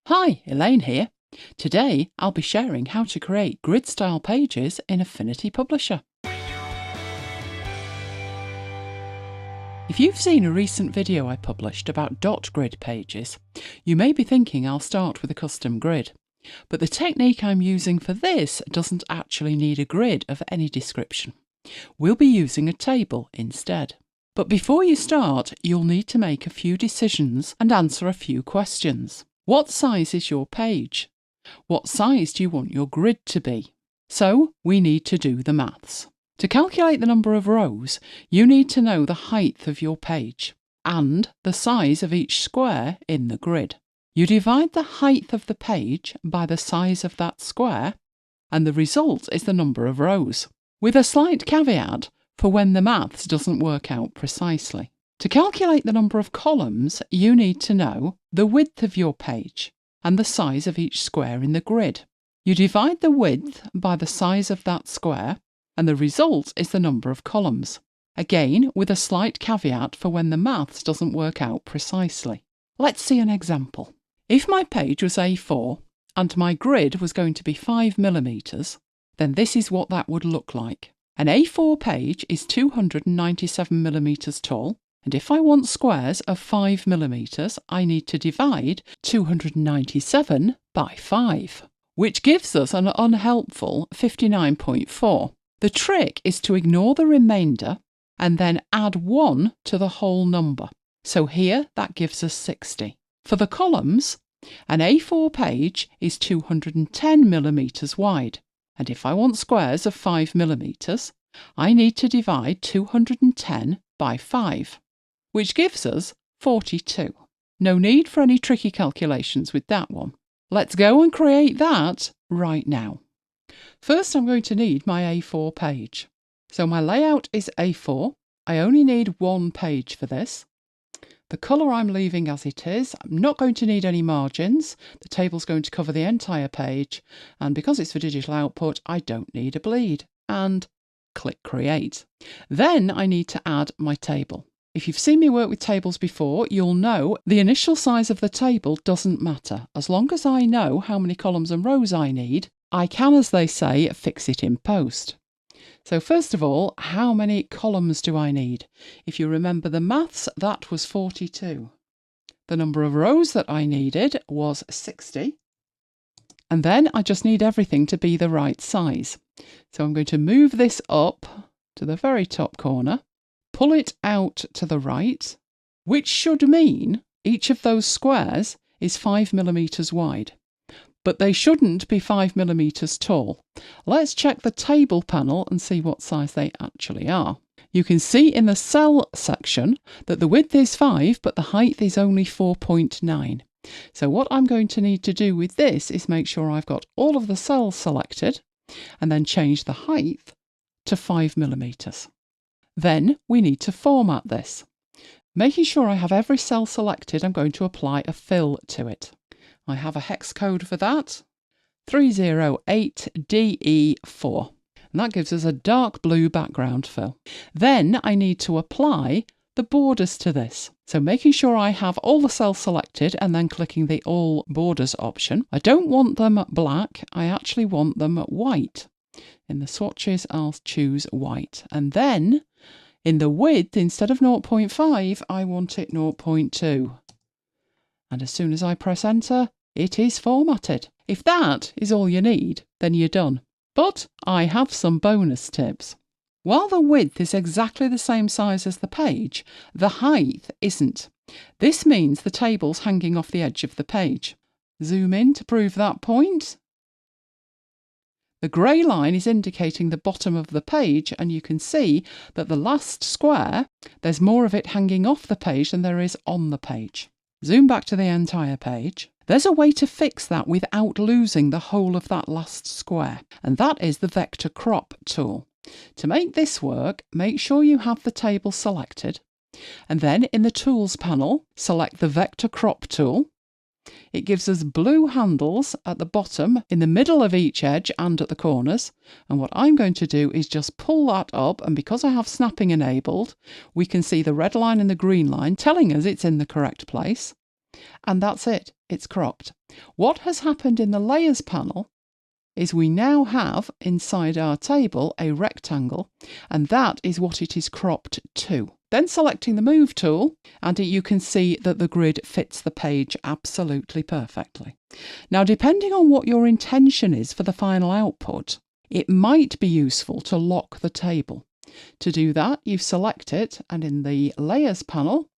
Hi, Elaine here. Today I'll be sharing how to create grid-style pages in Affinity Publisher. If you've seen a recent video I published about dot grid pages, you may be thinking I'll start with a custom grid. But the technique I'm using for this doesn't actually need a grid of any description. We'll be using a table instead. But before you start, you'll need to make a few decisions and answer a few questions. What size is your page? What size do you want your grid to be? So we need to do the maths. To calculate the number of rows, you need to know the height of your page and the size of each square in the grid. You divide the height of the page by the size of that square, and the result is the number of rows, with a slight caveat for when the maths doesn't work out precisely. To calculate the number of columns, you need to know the width of your page and the size of each square in the grid. You divide the width by the size of that square, and the result is the number of columns, again with a slight caveat for when the maths doesn't work out precisely. Let's see an example. If my page was A4 and my grid was going to be 5mm, then this is what that would look like. An A4 page is 297mm tall, and if I want squares of 5mm, I need to divide 297 by 5, which gives us an unhelpful 59.4. The trick is to ignore the remainder and then add 1 to the whole number. So here that gives us 60. For the columns, an A4 page is 210mm wide, and if I want squares of 5mm, I need to divide 210 by 5. Which gives us 42. No need for any tricky calculations with that one. Let's go and create that right now. First, I'm going to need my A4 page. So my layout is A4. I only need one page for this. The colour I'm leaving as it is. I'm not going to need any margins. The table's going to cover the entire page. And because it's for digital output, I don't need a bleed. And click Create. Then I need to add my table. If you've seen me work with tables before, you'll know the initial size of the table doesn't matter. As long as I know how many columns and rows I need, I can, as they say, fix it in post. So first of all, how many columns do I need? If you remember the maths, that was 42. The number of rows that I needed was 60. And then I just need everything to be the right size. So I'm going to move this up to the very top corner. Pull it out to the right, which should mean each of those squares is 5mm wide. But they shouldn't be 5mm tall. Let's check the table panel and see what size they actually are. You can see in the cell section that the width is 5, but the height is only 4.9. So what I'm going to need to do with this is make sure I've got all of the cells selected and then change the height to 5mm. Then we need to format this. Making sure I have every cell selected, I'm going to apply a fill to it. I have a hex code for that, 308DE4, and that gives us a dark blue background fill. Then I need to apply the borders to this. So making sure I have all the cells selected and then clicking the All Borders option. I don't want them black, I actually want them white. In the swatches, I'll choose white. And then in the width, instead of 0.5, I want it 0.2. And as soon as I press enter, it is formatted. If that is all you need, then you're done. But I have some bonus tips. While the width is exactly the same size as the page, the height isn't. This means the table's hanging off the edge of the page. Zoom in to prove that point. The grey line is indicating the bottom of the page, and you can see that the last square, there's more of it hanging off the page than there is on the page. Zoom back to the entire page. There's a way to fix that without losing the whole of that last square, and that is the Vector Crop tool. To make this work, make sure you have the table selected, and then in the Tools panel, select the Vector Crop tool. It gives us blue handles at the bottom, in the middle of each edge and at the corners. And what I'm going to do is just pull that up, and because I have snapping enabled, we can see the red line and the green line telling us it's in the correct place. and that's it, it's cropped. What has happened in the layers panel is we now have inside our table a rectangle, and that is what it is cropped to. Then selecting the Move tool, and you can see that the grid fits the page absolutely perfectly. Now, depending on what your intention is for the final output, it might be useful to lock the table. To do that, you select it, and in the Layers panel,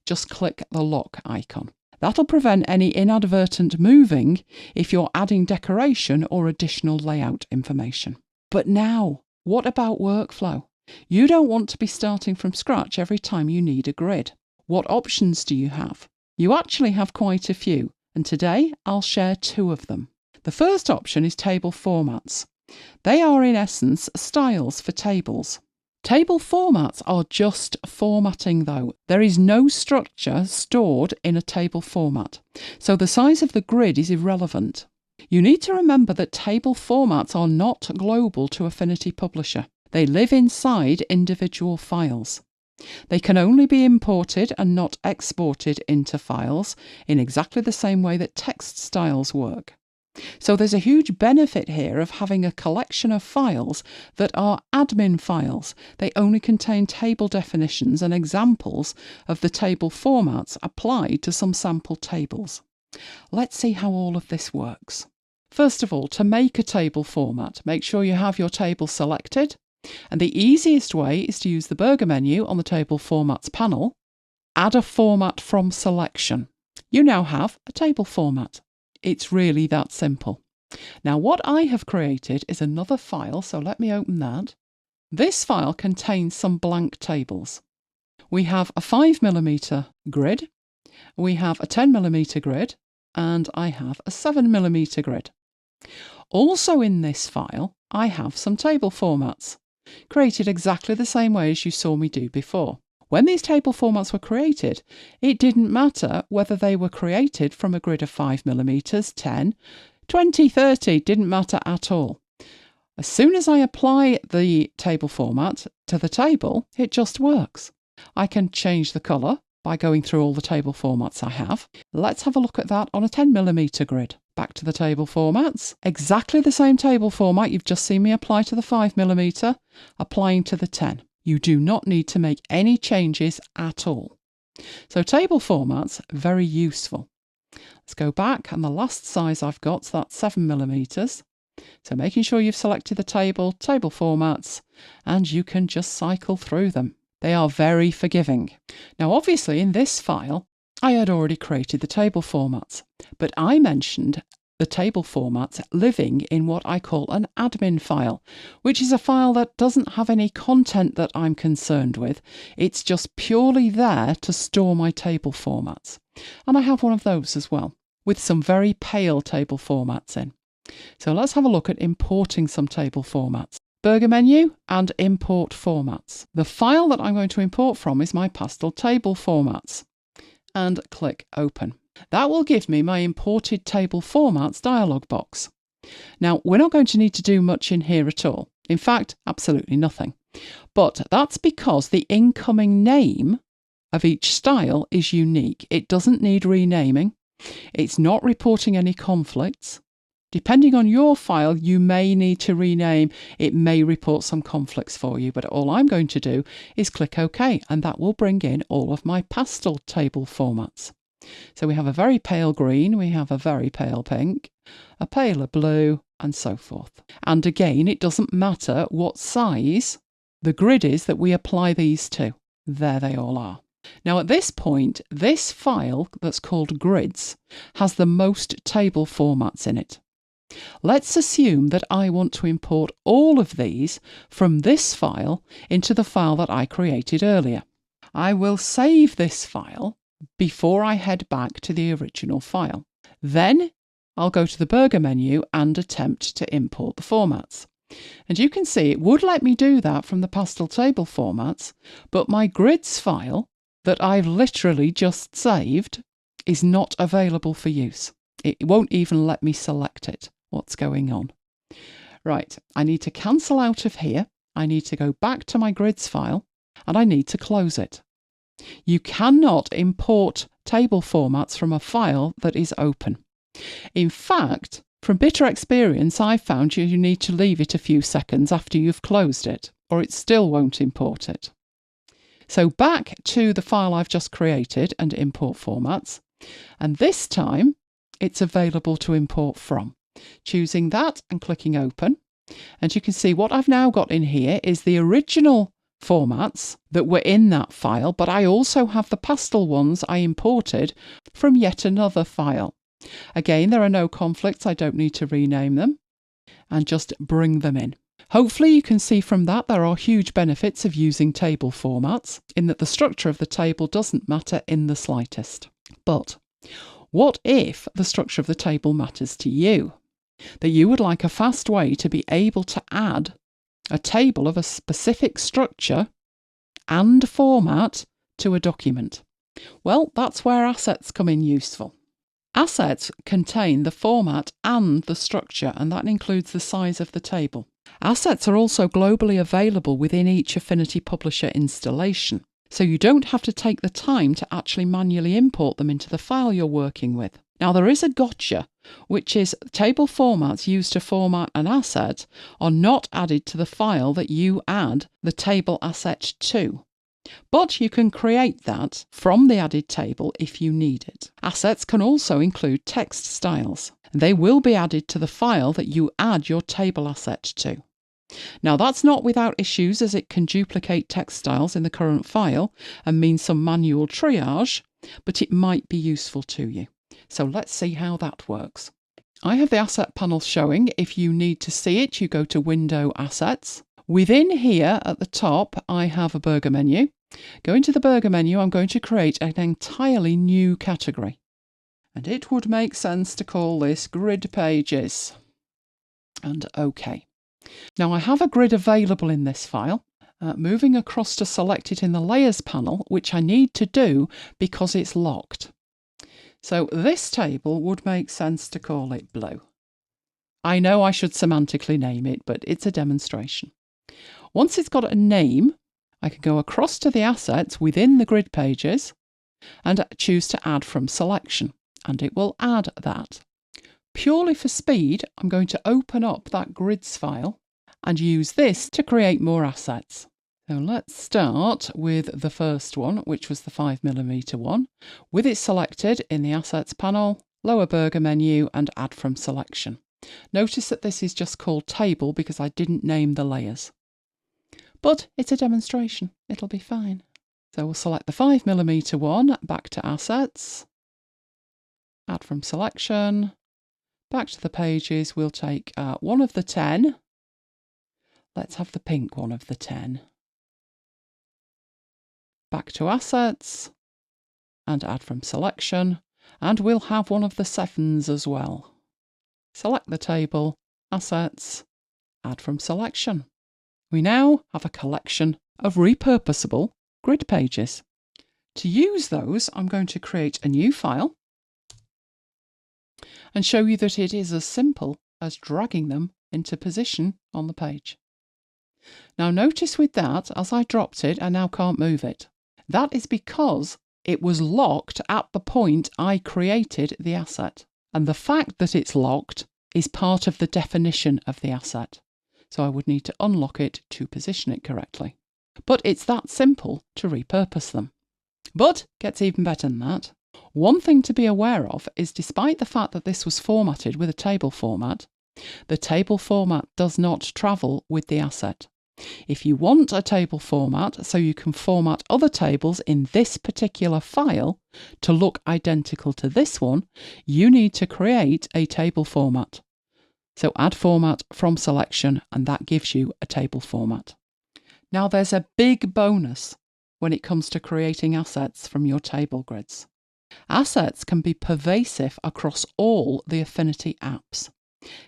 just click the lock icon. That'll prevent any inadvertent moving if you're adding decoration or additional layout information. But now, what about workflow? You don't want to be starting from scratch every time you need a grid. What options do you have? You actually have quite a few, and today I'll share 2 of them. The first option is table formats. They are in essence styles for tables. Table formats are just formatting though. There is no structure stored in a table format, so the size of the grid is irrelevant. You need to remember that table formats are not global to Affinity Publisher. They live inside individual files. They can only be imported and not exported into files in exactly the same way that text styles work. So there's a huge benefit here of having a collection of files that are admin files. They only contain table definitions and examples of the table formats applied to some sample tables. Let's see how all of this works. First of all, to make a table format, make sure you have your table selected. And the easiest way is to use the burger menu on the Table Formats panel. Add a format from selection. You now have a table format. It's really that simple. Now what I have created is another file, so let me open that. This file contains some blank tables. We have a 5mm grid, we have a 10mm grid, and I have a 7mm grid. Also in this file, I have some table formats, created exactly the same way as you saw me do before. When these table formats were created, it didn't matter whether they were created from a grid of 5mm, 10, 20, 30, didn't matter at all. As soon as I apply the table format to the table, it just works. I can change the colour by going through all the table formats I have. Let's have a look at that on a 10mm grid. Back to the table formats. Exactly the same table format you've just seen me apply to the 5mm, applying to the 10. You do not need to make any changes at all. So table formats, very useful. Let's go back, and the last size I've got, so that's 7mm. So making sure you've selected the table formats, and you can just cycle through them. They are very forgiving. Now obviously in this file, I had already created the table formats, but I mentioned the table formats living in what I call an admin file, which is a file that doesn't have any content that I'm concerned with. It's just purely there to store my table formats. And I have one of those as well, with some very pale table formats in. So let's have a look at importing some table formats. Burger menu and import formats. The file that I'm going to import from is my pastel table formats. And click open. That will give me my imported table formats dialog box. Now, we're not going to need to do much in here at all. In fact, absolutely nothing. But that's because the incoming name of each style is unique. It doesn't need renaming. It's not reporting any conflicts. Depending on your file, you may need to rename. It may report some conflicts for you, but all I'm going to do is click OK, and that will bring in all of my pastel table formats. So we have a very pale green, we have a very pale pink, a paler blue, and so forth. And again, it doesn't matter what size the grid is that we apply these to. There they all are. Now at this point, this file that's called grids has the most table formats in it. Let's assume that I want to import all of these from this file into the file that I created earlier. I will save this file before I head back to the original file. Then I'll go to the burger menu and attempt to import the formats. And you can see it would let me do that from the pastel table formats, but my grids file that I've literally just saved is not available for use. It won't even let me select it. What's going on? Right, I need to cancel out of here. I need to go back to my grids file and I need to close it. You cannot import table formats from a file that is open. In fact, from bitter experience, I've found you need to leave it a few seconds after you've closed it, or it still won't import it. So back to the file I've just created and import formats, and this time it's available to import from. Choosing that and clicking open, and you can see what I've now got in here is the original formats that were in that file, but I also have the pastel ones I imported from yet another file. Again, there are no conflicts, I don't need to rename them, and just bring them in. Hopefully you can see from that there are huge benefits of using table formats, in that the structure of the table doesn't matter in the slightest. But what if the structure of the table matters to you? That you would like a fast way to be able to add a table of a specific structure and format to a document? Well, that's where assets come in useful. Assets contain the format and the structure, and that includes the size of the table. Assets are also globally available within each Affinity Publisher installation, so you don't have to take the time to actually manually import them into the file you're working with. Now, there is a gotcha, which is table formats used to format an asset are not added to the file that you add the table asset to. But you can create that from the added table if you need it. Assets can also include text styles. They will be added to the file that you add your table asset to. Now, that's not without issues, as it can duplicate text styles in the current file and mean some manual triage, but it might be useful to you. So let's see how that works. I have the asset panel showing. If you need to see it, you go to Window Assets. Within here at the top, I have a burger menu. Going to the burger menu, I'm going to create an entirely new category. And it would make sense to call this Grid Pages. And OK. Now I have a grid available in this file. Moving across to select it in the Layers panel, which I need to do because it's locked. So this table would make sense to call it Blue. I know I should semantically name it, but it's a demonstration. Once it's got a name, I can go across to the assets within the grid pages and choose to add from selection, and it will add that. Purely for speed, I'm going to open up that grids file and use this to create more assets. So let's start with the first one, which was the 5mm one, with it selected in the Assets panel, lower burger menu, and add from selection. Notice that this is just called Table because I didn't name the layers. But it's a demonstration, it'll be fine. So we'll select the 5mm one, back to Assets, add from selection, back to the pages, we'll take one of the 10. Let's have the pink one of the 10. Back to Assets, and add from selection, and we'll have one of the 7s as well. Select the table, Assets, add from selection. We now have a collection of repurposable grid pages. To use those, I'm going to create a new file and show you that it is as simple as dragging them into position on the page. Now notice with that, as I dropped it, I now can't move it. That is because it was locked at the point I created the asset. And the fact that it's locked is part of the definition of the asset. So I would need to unlock it to position it correctly. But it's that simple to repurpose them. But gets even better than that. One thing to be aware of is, despite the fact that this was formatted with a table format, the table format does not travel with the asset. If you want a table format so you can format other tables in this particular file to look identical to this one, you need to create a table format. So add format from selection, and that gives you a table format. Now there's a big bonus when it comes to creating assets from your table grids. Assets can be pervasive across all the Affinity apps.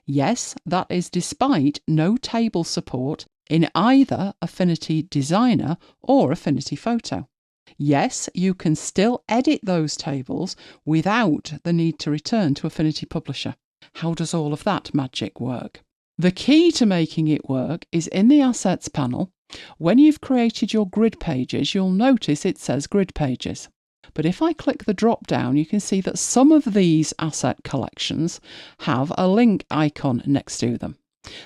Yes, that is despite no table support in either Affinity Designer or Affinity Photo. Yes, you can still edit those tables without the need to return to Affinity Publisher. How does all of that magic work? The key to making it work is in the Assets panel. When you've created your grid pages, you'll notice it says Grid Pages. But if I click the drop down, you can see that some of these asset collections have a link icon next to them.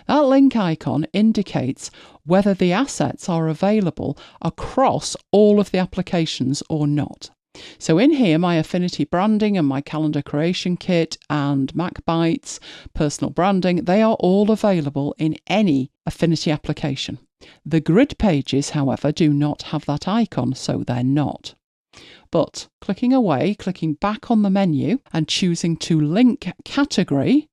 That link icon indicates whether the assets are available across all of the applications or not. So in here, my Affinity branding and my calendar creation kit and MacBytes, personal branding, they are all available in any Affinity application. The grid pages, however, do not have that icon, so they're not. But clicking away, clicking back on the menu and choosing to link category,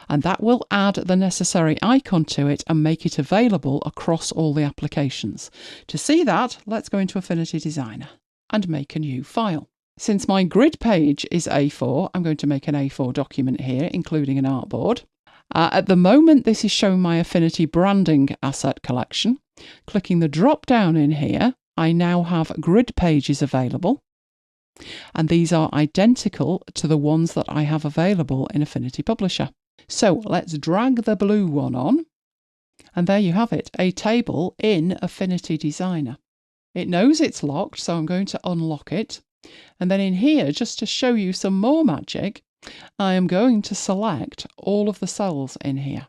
and that will add the necessary icon to it and make it available across all the applications. To see that, let's go into Affinity Designer and make a new file. Since my grid page is A4, I'm going to make an A4 document here, including an artboard. At the moment, this is showing my Affinity branding asset collection. Clicking the drop down in here, I now have grid pages available. And these are identical to the ones that I have available in Affinity Publisher. So let's drag the blue one on. And there you have it, a table in Affinity Designer. It knows it's locked, so I'm going to unlock it. And then in here, just to show you some more magic, I am going to select all of the cells in here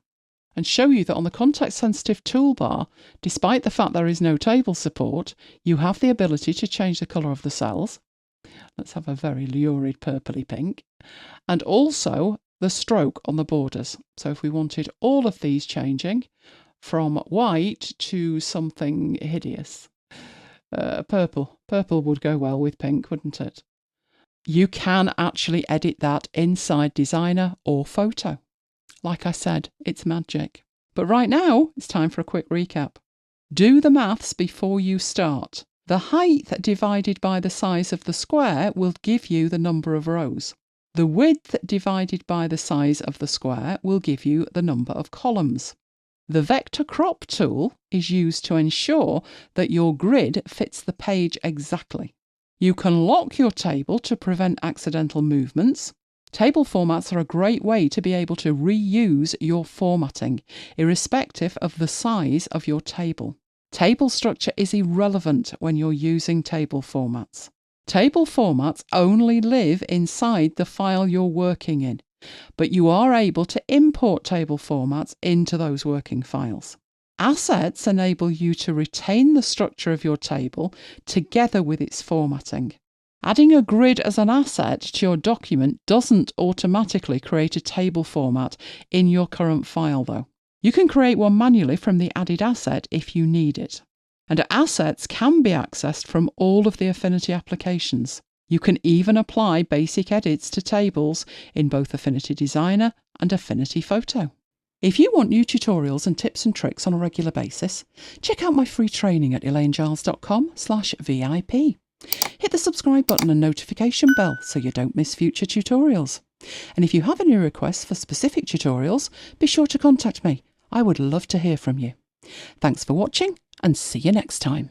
and show you that on the context-sensitive toolbar, despite the fact there is no table support, you have the ability to change the colour of the cells. Let's have a very lurid purpley pink. And also the stroke on the borders. So if we wanted all of these changing from white to something hideous, purple would go well with pink, wouldn't it? You can actually edit that inside Designer or Photo. Like I said, it's magic. But right now, it's time for a quick recap. Do the maths before you start. The height divided by the size of the square will give you the number of rows. The width divided by the size of the square will give you the number of columns. The vector crop tool is used to ensure that your grid fits the page exactly. You can lock your table to prevent accidental movements. Table formats are a great way to be able to reuse your formatting, irrespective of the size of your table. Table structure is irrelevant when you're using table formats. Table formats only live inside the file you're working in, but you are able to import table formats into those working files. Assets enable you to retain the structure of your table together with its formatting. Adding a grid as an asset to your document doesn't automatically create a table format in your current file though. You can create one manually from the added asset if you need it. And assets can be accessed from all of the Affinity applications. You can even apply basic edits to tables in both Affinity Designer and Affinity Photo. If you want new tutorials and tips and tricks on a regular basis, check out my free training at elainegiles.com/VIP. Hit the subscribe button and notification bell so you don't miss future tutorials. And if you have any requests for specific tutorials, be sure to contact me. I would love to hear from you. Thanks for watching and see you next time.